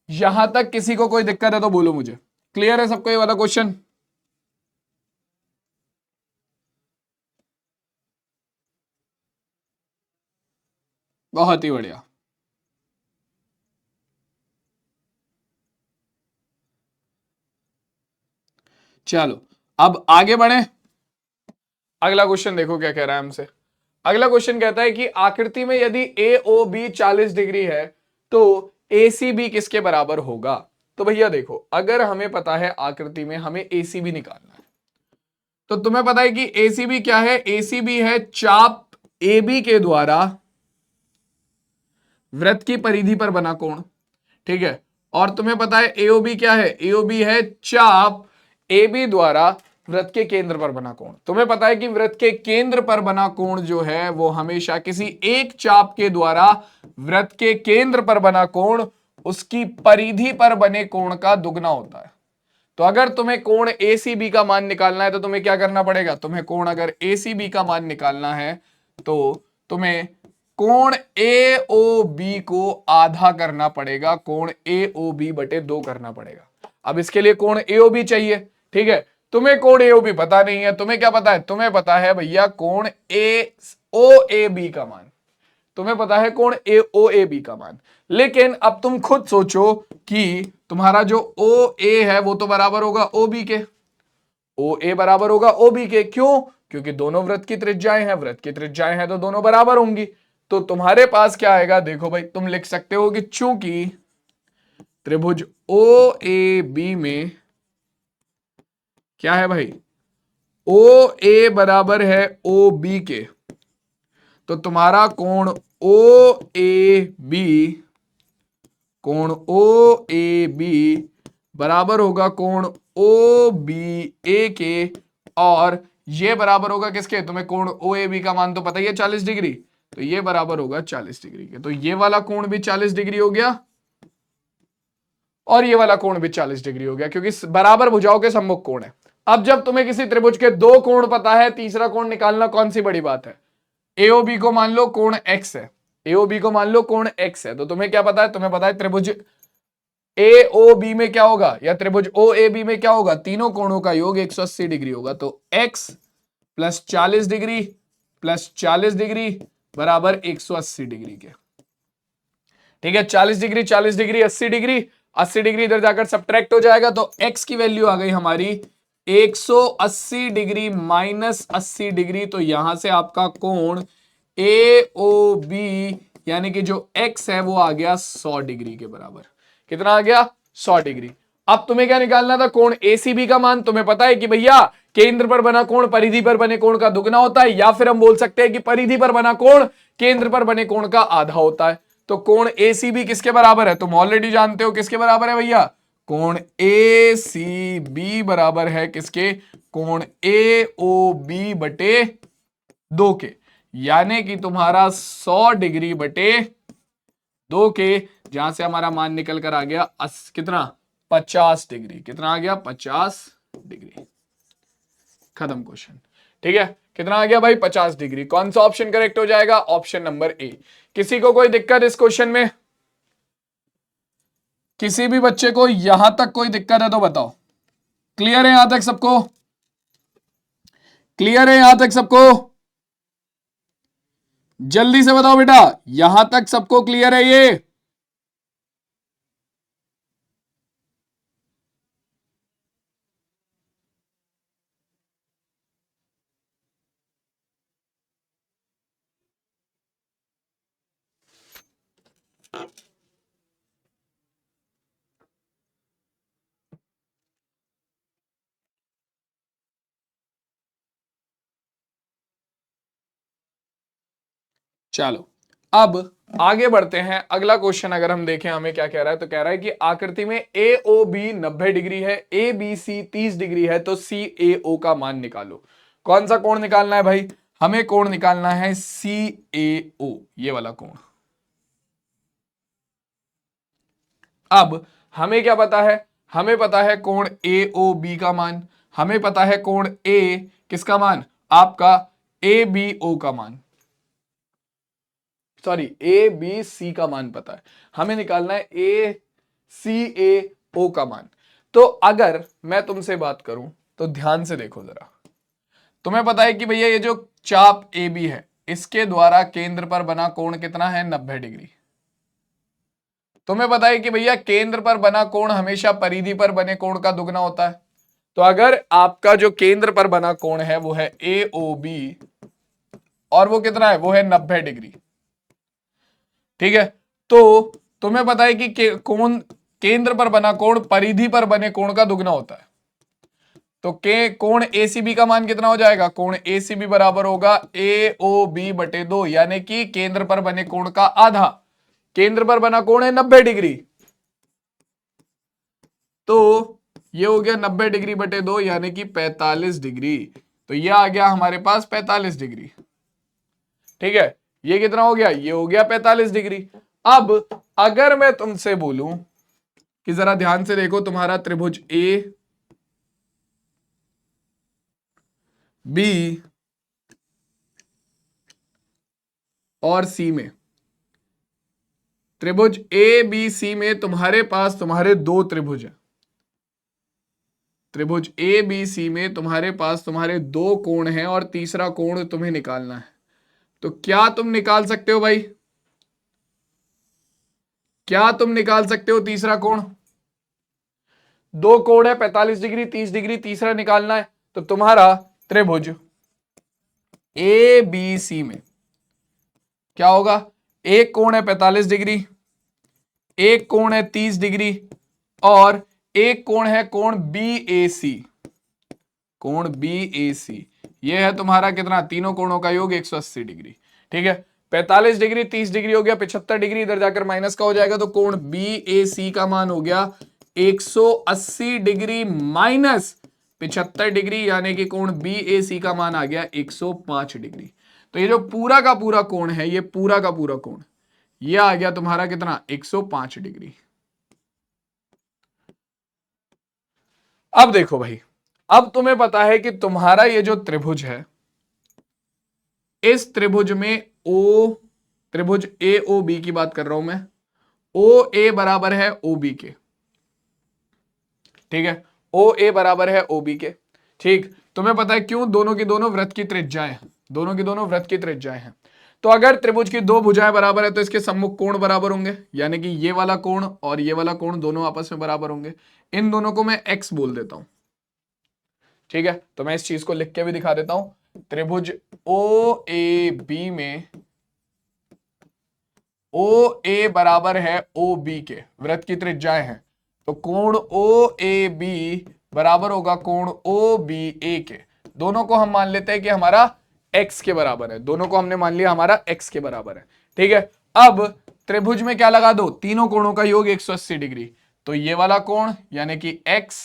यहां तक किसी को कोई दिक्कत है तो बोलो मुझे। क्लियर है सबको ये वाला क्वेश्चन? बहुत ही बढ़िया। चलो अब आगे बढ़े, अगला क्वेश्चन देखो क्या कह रहा है हमसे। अगला क्वेश्चन कहता है कि आकृति में यदि AOB 40 डिग्री है तो ACB किसके बराबर होगा। तो भैया देखो, अगर हमें पता है आकृति में हमें ACB निकालना है, तो तुम्हें पता है कि एसीबी क्या है, एसीबी है चाप एबी के द्वारा वृत्त की परिधि पर बना कोण, ठीक है। और तुम्हें पता है एओबी क्या है, एओबी है चाप एबी द्वारा वृत्त के केंद्र पर बना कोण। तुम्हें पता है कि वृत्त के केंद्र पर बना कोण जो है वो हमेशा किसी एक चाप के द्वारा वृत्त के केंद्र पर बना कोण उसकी परिधि पर बने कोण का दुगना होता है। तो अगर तुम्हें कोण एसीबी का मान निकालना है तो तुम्हें क्या करना पड़ेगा, तुम्हें कोण अगर एसीबी का मान निकालना है तो तुम्हें कोण एओबी को आधा करना पड़ेगा, कोण एओबी बटे 2 करना पड़ेगा। अब इसके लिए कोण एओबी चाहिए, ठीक है। तुम्हें कोण एओबी पता नहीं है, तुम्हें क्या पता है, तुम्हें पता है भैया कोण एओएबी का मान, तुम्हें पता है कोण एओएबी का मान। लेकिन अब तुम खुद सोचो कि तुम्हारा जो ओ ए है वो तो बराबर होगा ओबी के, ओ ए बराबर होगा ओबी के, क्यों, क्योंकि दोनों वृत्त की त्रिज्याएं हैं, वृत्त की त्रिज्याएं हैं तो दोनों बराबर होंगी। तो तुम्हारे पास क्या आएगा, देखो भाई तुम लिख सकते हो कि चूंकि त्रिभुज ओ ए बी में क्या है भाई, ओ ए बराबर है ओ बी के, तो तुम्हारा कोण ओ ए बी, कोण ओ ए बी बराबर होगा कोण ओ बी ए के, और ये बराबर होगा किसके, तुम्हें कोण ओ ए बी का मान तो पता ही है 40 डिग्री, तो ये बराबर होगा 40 डिग्री के। तो ये वाला कोण भी 40 डिग्री हो गया और ये वाला कोण भी 40 डिग्री हो गया, क्योंकि बराबर भुजाओं के सम्मुख कोण है। अब जब तुम्हें किसी त्रिभुज के 2 कोण पता है, तीसरा कोण निकालना कौन सी बड़ी बात है। एओबी को मान लो कोण एक्स है, एओबी को मान लो कोण एक्स है, तो तुम्हें क्या पता है, तुम्हें पता है त्रिभुज एओबी में क्या होगा या त्रिभुज ओएबी में क्या होगा, तीनों कोणों का योग 180 डिग्री होगा। तो x plus 40 degree plus 40 degree बराबर 180 डिग्री के, ठीक है। 40 डिग्री 40 डिग्री 80 डिग्री, 80 डिग्री इधर जाकर सब्ट्रैक्ट हो जाएगा, तो x की वैल्यू आ गई हमारी 180 डिग्री माइनस 80 डिग्री। तो यहां से आपका कोण एओबी यानी कि जो x है वो आ गया 100 डिग्री के बराबर। कितना आ गया, 100 डिग्री। अब तुम्हें क्या निकालना था, कोण एसीबी का मान। तुम्हें पता है कि भैया केंद्र पर बना कोण परिधि पर बने कोण का दुगना होता है, या फिर हम बोल सकते हैं कि परिधि पर बना कोण केंद्र पर बने कोण का आधा होता है। तो कोण एसीबी किसके बराबर है, तुम ऑलरेडी जानते हो किसके बराबर है भैया, कोण एसीबी बराबर है किसके, कोण एओबी बटे 2 के, यानी कि तुम्हारा 100 डिग्री बटे 2 के, जहां से हमारा मान निकल कर आ गया कितना 50 डिग्री, कितना आ गया 50 डिग्री। खत्म क्वेश्चन, ठीक है। कितना आ गया भाई 50 डिग्री। कौन सा ऑप्शन करेक्ट हो जाएगा, ऑप्शन नंबर ए। किसी को कोई दिक्कत इस क्वेश्चन में, किसी भी बच्चे को यहां तक कोई दिक्कत है तो बताओ। क्लियर है यहां तक सबको, क्लियर है यहां तक सबको, जल्दी से बताओ बेटा, यहां तक सबको क्लियर है ये। चलो अब आगे बढ़ते हैं। अगला क्वेश्चन अगर हम देखें हमें क्या कह रहा है, तो कह रहा है कि आकृति में ए ओ बी 90 डिग्री है, ए बी सी 30 डिग्री है, तो सी ए ओ का मान निकालो। कौन सा कोण निकालना है भाई, हमें कोण निकालना है सी ए ओ, ये वाला कोण। अब हमें क्या पता है, हमें पता है कोण ए ओ बी का मान, हमें पता है कोण ए किसका मान, आपका ए बी ओ का मान, सॉरी ए बी सी का मान पता है, हमें निकालना है ए सी ए ओ का मान। तो अगर मैं तुमसे बात करूं तो ध्यान से देखो जरा, तुम्हें पता है कि भैया ये जो चाप ए बी है इसके द्वारा केंद्र पर बना कोण कितना है 90 डिग्री। तुम्हें पता है कि भैया केंद्र पर बना कोण हमेशा परिधि पर बने कोण का दुगना होता है। तो अगर आपका जो केंद्र पर बना कोण है वो है ए ओ बी और वो कितना है, वो है 90 डिग्री, ठीक है। तो तुम्हें पता है कि कोण केंद्र पर बना कोण परिधि पर बने कोण का दुगना होता है। तो के कोण एसीबी का मान कितना हो जाएगा? कोण एसीबी बराबर होगा ए ओ बी बटे 2, यानी कि केंद्र पर बने कोण का आधा। केंद्र पर बना कोण है 90 डिग्री, तो ये हो गया 90 डिग्री बटे 2 यानी कि 45 डिग्री। तो ये आ गया हमारे पास 45 डिग्री। ठीक है, ये कितना हो गया? ये हो गया 45 डिग्री। अब अगर मैं तुमसे बोलूं कि जरा ध्यान से देखो, तुम्हारा त्रिभुज ए बी और सी में, त्रिभुज ए बी सी में तुम्हारे पास तुम्हारे दो त्रिभुज हैं। त्रिभुज ए बी सी में तुम्हारे पास तुम्हारे दो कोण हैं और तीसरा कोण तुम्हें निकालना है। तो क्या तुम निकाल सकते हो भाई? क्या तुम निकाल सकते हो तीसरा कोण? दो कोण है 45 डिग्री 30 डिग्री, तीसरा निकालना है। तो तुम्हारा त्रिभुज ए बी सी में क्या होगा? एक कोण है 45 डिग्री, एक कोण है 30 डिग्री और एक कोण है कोण बी ए सी। कोण बी ए सी ये है तुम्हारा कितना? तीनों कोणों का योग 180 डिग्री। ठीक है, 45 डिग्री 30 डिग्री हो गया 75 डिग्री, इधर जाकर माइनस का हो जाएगा, तो कोण बी ए सी का मान हो गया 180 डिग्री माइनस 75 डिग्री, यानी कि कोण बी ए सी का मान आ गया 105 डिग्री। तो ये जो पूरा का पूरा कोण है, ये पूरा का पूरा कोण ये आ गया तुम्हारा कितना? 105 डिग्री। अब देखो भाई, अब तुम्हें पता है कि तुम्हारा ये जो त्रिभुज है, इस त्रिभुज में ओ, त्रिभुज ए ओ बी की बात कर रहा हूं मैं, ओ ए बराबर है ओ बी के। ठीक है, ओ ए बराबर है ओ बी के। ठीक, तुम्हें पता है क्यों? दोनों की दोनों वृत्त की त्रिज्याएं, दोनों की दोनों वृत्त की त्रिज्याएं हैं। तो अगर त्रिभुज की दो भुजाएं बराबर है तो इसके सम्मुख कोण बराबर होंगे, यानी कि ये वाला कोण और ये वाला कोण दोनों आपस में बराबर होंगे। इन दोनों को मैं एक्स बोल देता हूं। ठीक है, तो मैं इस चीज को लिख के भी दिखा देता हूं। त्रिभुज ओ ए बी में ओ ए बराबर है ओ बी के, वृत्त की त्रिज्याएं हैं, तो कोण ओ ए बी बराबर होगा कोण ओ बी ए के। दोनों को हम मान लेते हैं कि हमारा x के बराबर है, दोनों को हमने मान लिया हमारा x के बराबर है। ठीक है, अब त्रिभुज में क्या लगा दो? तीनों कोणों का योग 180 डिग्री। तो ये वाला कोण यानी कि x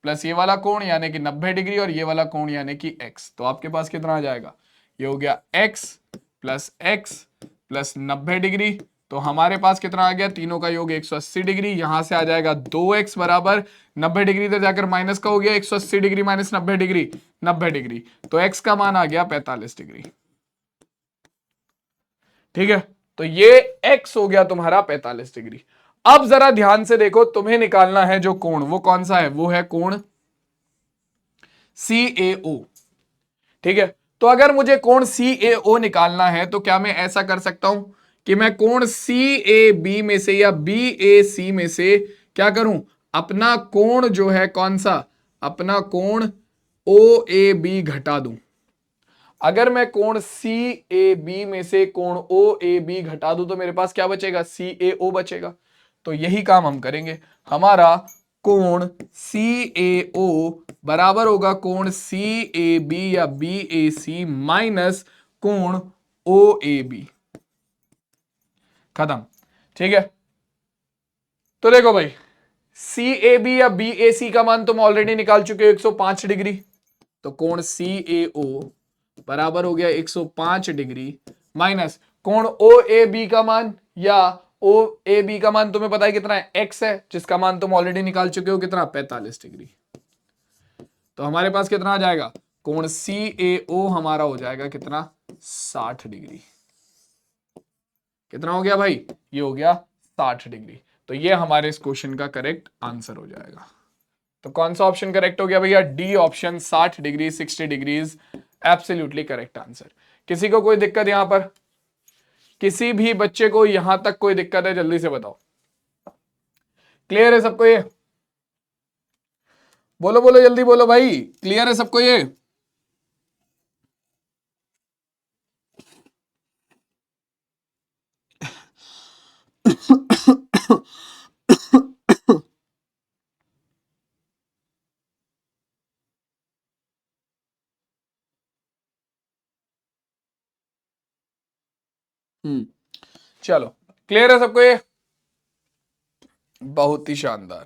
प्लस ये वाला कोण यानी कि 90 डिग्री और ये वाला कोण यानी कि x, तो आपके पास कितना आ जाएगा? ये हो गया x plus x plus 90 degree. तो हमारे पास कितना आ गया? तीनों का योग 180 डिग्री। यहां से आ जाएगा 2x बराबर 90 डिग्री, इधर जाकर माइनस का हो गया 180 डिग्री माइनस 90 डिग्री, 90 डिग्री, तो x का मान आ गया 45 डिग्री। ठीक है, तो ये x हो गया तुम्हारा 45 डिग्री। अब जरा ध्यान से देखो, तुम्हें निकालना है जो कोण, वो कौन सा है? वो है कोण CAO। ठीक है, तो अगर मुझे कोण CAO निकालना है तो क्या मैं ऐसा कर सकता हूं कि मैं कोण CAB में से या BAC में से क्या करूं? अपना कोण जो है कौन सा? अपना कोण OAB घटा दूं। अगर मैं कोण CAB में से कोण OAB घटा दूं तो मेरे पास क्या बचेगा? CAO बचेगा। तो यही काम हम करेंगे। हमारा कोण CAO बराबर होगा कोण CAB या BAC माइनस कोण OAB। खत्म। ठीक है, तो देखो भाई, CAB या BAC का मान तुम ऑलरेडी निकाल चुके हो 105 डिग्री। तो कोण CAO बराबर हो गया 105 डिग्री माइनस कोण OAB का मान, या OAB का मान तुम्हें पता है कितना है? x है, जिसका मान तुम ऑलरेडी निकाल चुके हो कितना? 45 डिग्री। तो हमारे पास कितना आ जाएगा? कोण CAO हमारा हो जाएगा कितना? 60 डिग्री। कितना हो गया भाई? ये हो गया 60 डिग्री। तो ये हमारे इस क्वेश्चन का करेक्ट आंसर हो जाएगा। तो कौन सा ऑप्शन करेक्ट हो गया भैया? D option, 60 degree 60 degrees absolutely correct answer. किसी को कोई दिक्कत यहां पर? किसी भी बच्चे को यहां तक कोई दिक्कत है? जल्दी से बताओ। क्लियर है सबको ये? बोलो बोलो जल्दी बोलो भाई, क्लियर है सबको ये? चलो क्लियर है सबको ये? बहुत ही शानदार।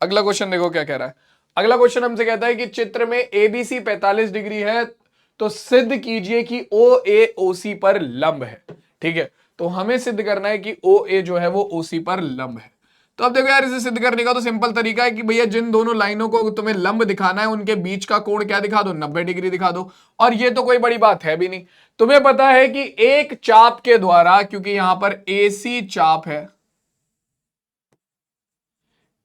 अगला क्वेश्चन देखो क्या कह रहा है। अगला क्वेश्चन हमसे कहता है कि चित्र में एबीसी 45 डिग्री है तो सिद्ध कीजिए कि ओ ए ओसी पर लंब है। ठीक है, तो हमें सिद्ध करना है कि ओ ए जो है वो ओसी पर लंब है। तो अब देखो यार, इसे सिद्ध करने का तो सिंपल तरीका है कि भैया जिन दोनों लाइनों को तुम्हें लंब दिखाना है उनके बीच का कोण क्या दिखा दो, 90 डिग्री दिखा दो। और ये तो कोई बड़ी बात है भी नहीं। तुम्हें पता है कि एक चाप के द्वारा, क्योंकि यहां पर एसी चाप है,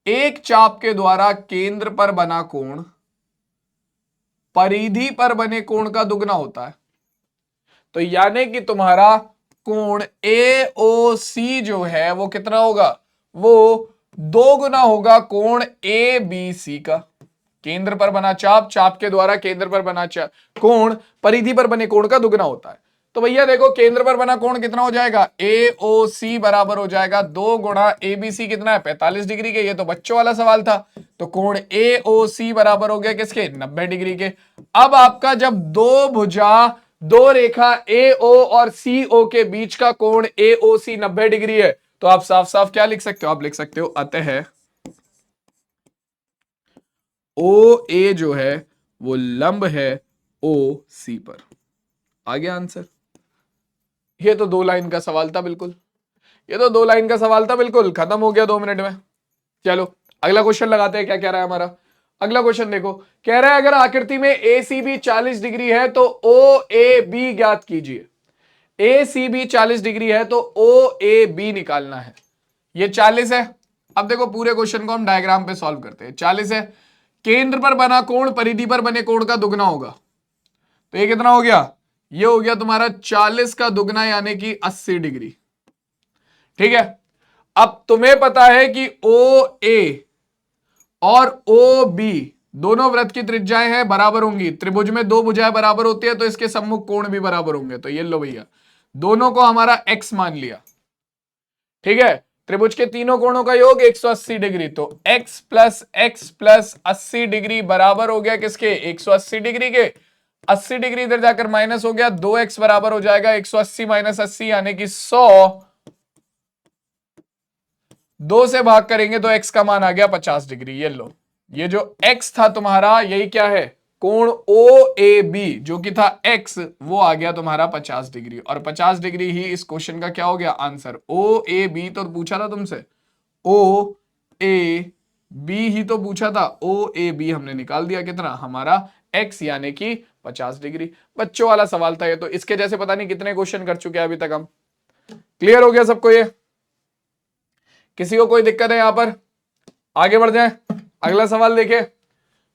एक चाप के द्वारा केंद्र पर बना कोण परिधि पर बने कोण का दुगना होता है। तो यानी कि तुम्हारा कोण AOC जो है वो कितना होगा, वो दो गुना होगा कोण ABC का। केंद्र पर बना चाप, चाप के द्वारा केंद्र पर बना कोण परिधि पर बने कोण का दुगना होता है। तो भैया देखो, केंद्र पर बना कोण कितना हो जाएगा, AOC बराबर हो जाएगा 2 गुणा ABC कितना है, 45 डिग्री के। ये तो बच्चों वाला सवाल था। तो कोण AOC बराबर हो गया किसके, 90 डिग्री के। अब आपका जब दो भुजा, दो रेखा AO और CO के बीच का कोण AOC 90 डिग्री है, तो आप साफ साफ क्या लिख सकते हो, आप लिख सकते हो अतः OA जो है वो लंब है OC पर। आ गया आंसर। ये तो 2 लाइन का सवाल था बिल्कुल, ये तो 2 लाइन का सवाल था बिल्कुल, खत्म हो गया 2 मिनट में। चलो अगला क्वेश्चन लगाते हैं, क्या कह रहा है हमारा अगला क्वेश्चन। देखो कह रहा है अगर आकृति में ACB 40 डिग्री है तो OAB ज्ञात कीजिए। ACB 40 डिग्री है तो OAB निकालना है। ये 40 है। अब देखो पूरे क्वेश्चन को हम डायग्राम पे सॉल्व करते हैं। 40 है, केंद्र पर बना कोण परिधि पर बने कोण का दुगना होगा। तो ये कितना हो गया, ये हो गया तुम्हारा 40 का दुगना यानी कि 80 डिग्री। ठीक है, अब तुम्हें पता है कि OA और OB दोनों वृत्त की त्रिज्याएं हैं बराबर होंगी। त्रिभुज में 2 भुजाएं बराबर होती है तो इसके सम्मुख कोण भी बराबर होंगे। तो ये लो भैया, दोनों को हमारा x मान लिया। ठीक है, त्रिभुज के तीनों कोणों का योग 180 डिग्री। तो x plus x plus 80 degree बराबर हो गया किसके, 180 डिग्री के। 80 डिग्री इधर जाकर माइनस हो गया, 2x बराबर हो जाएगा 180 माइनस 80 यानी कि 100। 2 से भाग करेंगे तो x का मान आ गया 50 डिग्री। ये लो, ये जो x था तुम्हारा, यही क्या है, कोण OAB जो कि था x, वो आ गया तुम्हारा 50 डिग्री। और 50 डिग्री ही इस क्वेश्चन का क्या हो गया आंसर। OAB तो पूछा था तुमसे, OAB ही तो पूछा था, OAB हमने निकाल दिया कितना, हमारा x यानी कि 50 डिग्री। बच्चों वाला सवाल था ये तो, इसके जैसे पता नहीं कितने क्वेश्चन कर चुके हैं अभी तक हम। क्लियर हो गया सबको ये? किसी को कोई दिक्कत है यहां पर? आगे बढ़ जाए, अगला सवाल देखे।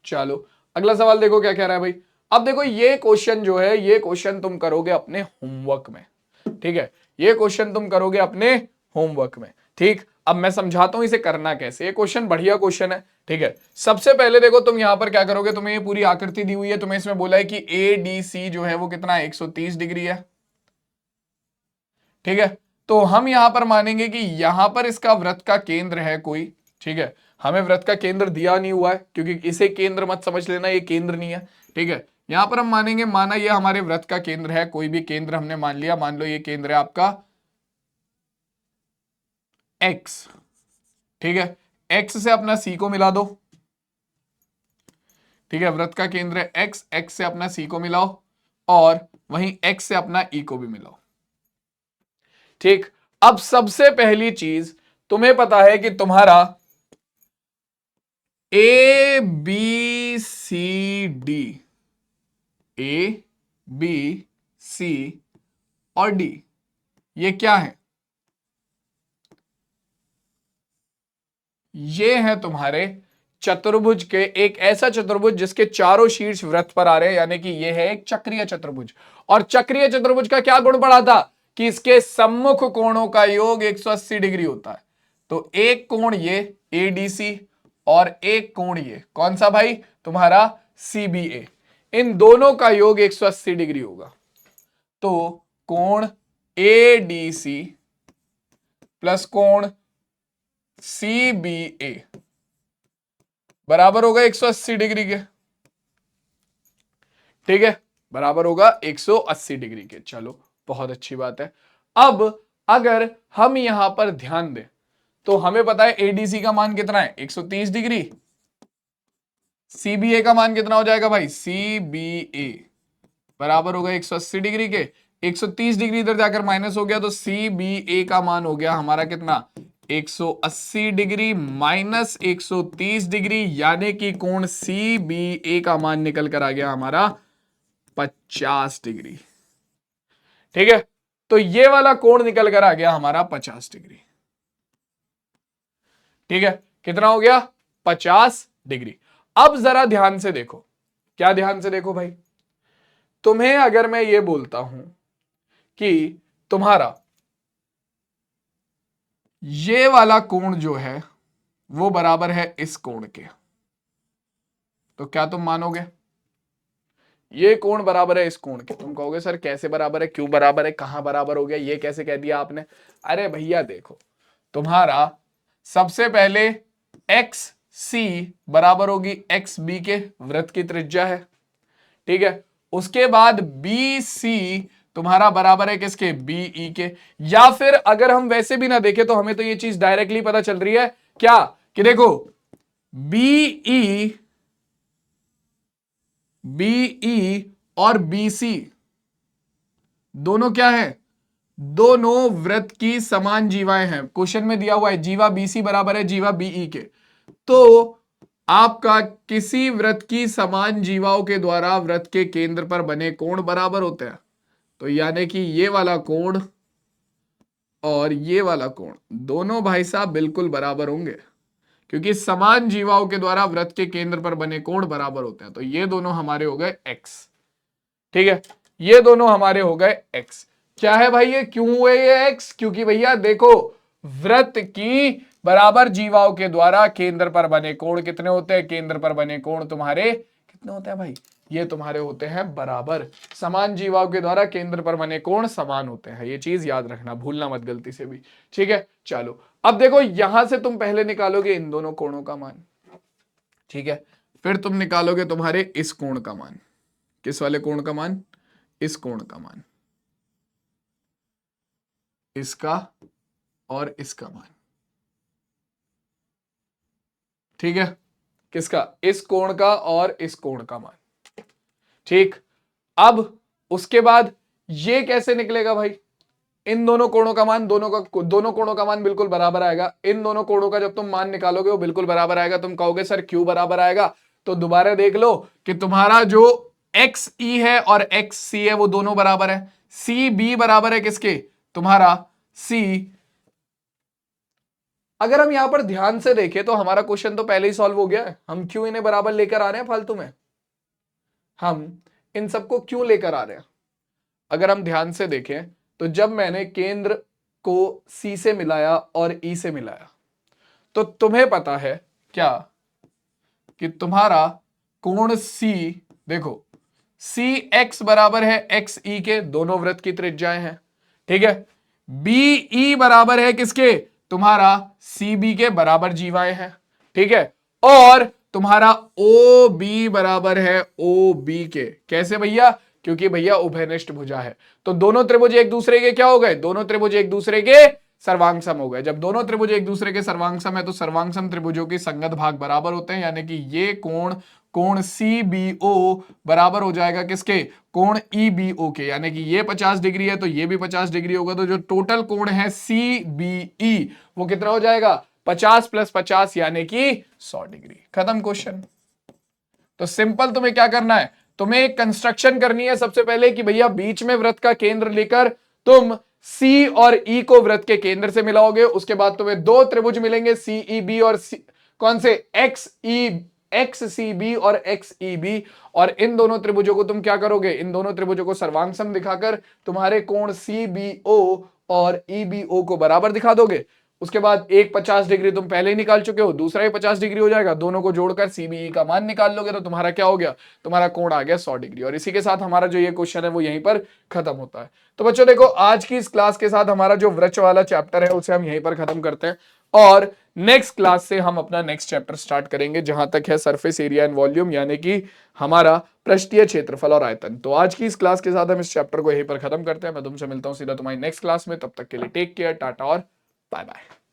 चलो अगला सवाल देखो क्या कह रहा है भाई। अब देखो ये क्वेश्चन जो है, ये क्वेश्चन तुम करोगे अपने होमवर्क में। ठीक है, ये क्वेश्चन तुम करोगे अपने होमवर्क में। ठीक, अब मैं समझाता हूं इसे करना कैसे। ये क्वेश्चन बढ़िया क्वेश्चन है। ठीक है, सबसे पहले देखो तुम यहां पर क्या करोगे, तुम्हें ये पूरी आकृति दी हुई है, तुम्हें इसमें बोला है कि ADC जो है वो कितना है, 130 डिग्री है। ठीक है, तो हम यहां पर मानेंगे कि यहां पर इसका वृत्त का केंद्र है कोई। ठीक है, हमें वृत्त का केंद्र दिया नहीं हुआ है, क्योंकि इसे केंद्र मत समझ लेना, ये केंद्र नहीं है। ठीक है, यहां पर हम मानेंगे, माना ये हमारे वृत्त का केंद्र है, कोई भी केंद्र हमने मान लिया। मान लो ये केंद्र है आपका x। ठीक है, x से अपना c को मिला दो। ठीक है, वृत्त का केंद्र है x, x से अपना c को मिलाओ और वहीं x से अपना e को भी मिलाओ। ठीक, अब सबसे पहली चीज तुम्हें पता है कि तुम्हारा ABCD, ABC और D ये क्या है, ये है तुम्हारे चतुर्भुज के, एक ऐसा चतुर्भुज जिसके चारों शीर्ष वृत्त पर आ रहे हैं, यानी कि ये है एक चक्रीय चतुर्भुज। और चक्रीय चतुर्भुज का क्या गुण पड़ा था कि इसके सम्मुख कोणों का योग 180 डिग्री होता है। तो एक कोण ये ADC और एक कोण ये कौन सा भाई, तुम्हारा CBA, इन दोनों का योग 180 डिग्री होगा। तो कोण ADC प्लस कोण CBA बराबर होगा 180 डिग्री के। ठीक है, बराबर होगा 180 डिग्री के। चलो बहुत अच्छी बात है। अब अगर हम यहां पर ध्यान दें तो हमें पता है एडीसी का मान कितना है 130 डिग्री, सीबीए का मान कितना हो जाएगा भाई, सीबीए बराबर होगा 180 डिग्री के, 130 डिग्री इधर जाकर माइनस हो गया तो सीबीए का मान हो गया हमारा कितना 180 डिग्री माइनस 130 डिग्री, यानी कि कोण सीबीए का मान निकल कर आ गया हमारा 50 डिग्री। ठीक है, तो ये वाला कोण निकल कर आ गया हमारा 50 डिग्री। ठीक है, कितना हो गया 50 डिग्री। अब जरा ध्यान से देखो, क्या ध्यान से देखो भाई, तुम्हें अगर मैं ये बोलता हूं कि तुम्हारा ये वाला कोण जो है वो बराबर है इस कोण के, तो क्या तुम मानोगे ये कोण बराबर है इस कोण के? तुम कहोगे सर कैसे बराबर है, क्यों बराबर है, कहां बराबर हो गया, ये कैसे कह दिया आपने? अरे भैया देखो, तुम्हारा सबसे पहले एक्स सी बराबर होगी एक्स बी के, वृत्त की त्रिज्या है। ठीक है, उसके बाद बी सी तुम्हारा बराबर है किसके, बीई के। या फिर अगर हम वैसे भी ना देखें तो हमें तो ये चीज डायरेक्टली पता चल रही है क्या, कि देखो बीई और बीसी दोनों क्या है, दोनों वृत्त की समान जीवाएं हैं। क्वेश्चन में दिया हुआ है जीवा बीसी बराबर है जीवा बीई के, तो आपका किसी वृत्त की समान जीवाओं के द्वारा वृत्त के केंद्र पर बने कोण बराबर होते हैं। तो यानी कि ये वाला कोण और ये वाला कोण दोनों भाई साहब बिल्कुल बराबर होंगे, क्योंकि समान जीवाओं के द्वारा वृत्त के केंद्र पर बने कोण बराबर होते हैं। तो ये दोनों हमारे हो गए एक्स। ठीक है, ये दोनों हमारे हो गए एक्स। क्या है भाई ये, क्यों हुए ये एक्स? क्योंकि भैया देखो वृत्त की बराबर जीवाओं के द्वारा केंद्र पर बने कोण कितने होते हैं, केंद्र पर बने कोण तुम्हारे कितने होते हैं भाई, ये तुम्हारे होते हैं बराबर। समान जीवाओं के द्वारा केंद्र पर बने कोण समान होते हैं, ये चीज याद रखना, भूलना मत गलती से भी। ठीक है, चलो अब देखो यहां से तुम पहले निकालोगे इन दोनों कोणों का मान। ठीक है, फिर तुम निकालोगे तुम्हारे इस कोण का मान। किस वाले कोण का मान, इस कोण का मान, इसका और इसका मान। ठीक है, किसका, इस कोण का और इस कोण का मान। ठीक, अब उसके बाद ये कैसे निकलेगा भाई, इन दोनों कोणों का मान, दोनों कोणों का मान बिल्कुल बराबर आएगा। इन दोनों कोणों का जब तुम मान निकालोगे वो बिल्कुल बराबर आएगा। तुम कहोगे सर क्यों बराबर आएगा, तो दोबारा देख लो कि तुम्हारा जो एक्स ई है और एक्स सी है वो दोनों बराबर है। सी बी बराबर है किसके, तुम्हारा सी। अगर हम यहां पर ध्यान से देखें तो हमारा क्वेश्चन तो पहले ही सॉल्व हो गया है। हम क्यों इन्हें बराबर लेकर आ रहे हैं फालतू में, हम इन सबको क्यों लेकर आ रहे हैं? अगर हम ध्यान से देखें तो जब मैंने केंद्र को सी से मिलाया और ई से मिलाया तो तुम्हें पता है क्या कि तुम्हारा कोण सी, देखो सी एक्स बराबर है एक्स ई के, दोनों वृत्त की त्रिज्याएं हैं। ठीक है, बी ई बराबर है किसके, तुम्हारा सी बी के, बराबर जीवाएं हैं। ठीक है, और तुम्हारा ओ बी बराबर है ओ बी के। कैसे भैया, क्योंकि भैया उभयनिष्ठ भुजा है, तो दोनों त्रिभुज एक दूसरे के क्या हो गए, दोनों त्रिभुज एक दूसरे के सर्वांगसम हो गए। जब दोनों त्रिभुज एक दूसरे के सर्वांगसम है तो सर्वांगसम त्रिभुजों की संगत भाग बराबर होते हैं, यानी कि ये कोण सी बी ओ बराबर हो जाएगा किसके, कोण ई बी ओ के। यानी कि ये 50 डिग्री है तो ये भी 50 डिग्री होगा, तो जो टोटल कोण है सी बी ई वो कितना हो जाएगा, 50 + 50 यानी कि 100 डिग्री। खत्म क्वेश्चन। तो सिंपल तुम्हें क्या करना है, तुम्हें एक कंस्ट्रक्शन करनी है सबसे पहले कि भैया बीच में वृत्त का केंद्र लेकर तुम सी और ई को वृत्त के केंद्र से मिलाओगे। उसके बाद तुम्हें दो त्रिभुज मिलेंगे सी ई बी और कौन से, एक्स सी बी और एक्स ई बी, और इन दोनों त्रिभुजों को तुम क्या करोगे, इन दोनों त्रिभुजों को सर्वांगसम दिखाकर तुम्हारे कोण सी बी ओ और ई बी ओ को बराबर दिखा दोगे। उसके बाद एक 50 डिग्री तुम पहले ही निकाल चुके हो, दूसरा ही 50 डिग्री हो जाएगा, दोनों को जोड़कर सीबीई का मान निकाल लोगे तो तुम्हारा क्या हो गया, तुम्हारा कोण आ गया 100 डिग्री। और इसी के साथ हमारा जो ये क्वेश्चन है वो यहीं पर खत्म होता है। तो बच्चों देखो, आज की इस क्लास के साथ हमारा जो वृत्त वाला चैप्टर है उसे हम यहीं पर खत्म करते हैं, और नेक्स्ट क्लास से हम अपना नेक्स्ट चैप्टर स्टार्ट करेंगे जहां तक है सरफेस एरिया एंड वॉल्यूम, यानी कि हमारा पृष्ठीय क्षेत्रफल और आयतन। तो आज की इस क्लास के साथ हम इस चैप्टर को यहीं पर खत्म करते हैं। मैं तुमसे मिलता हूं सीधा तुम्हारी नेक्स्ट क्लास में, तब तक के लिए टेक केयर, टाटा और बाय बाय।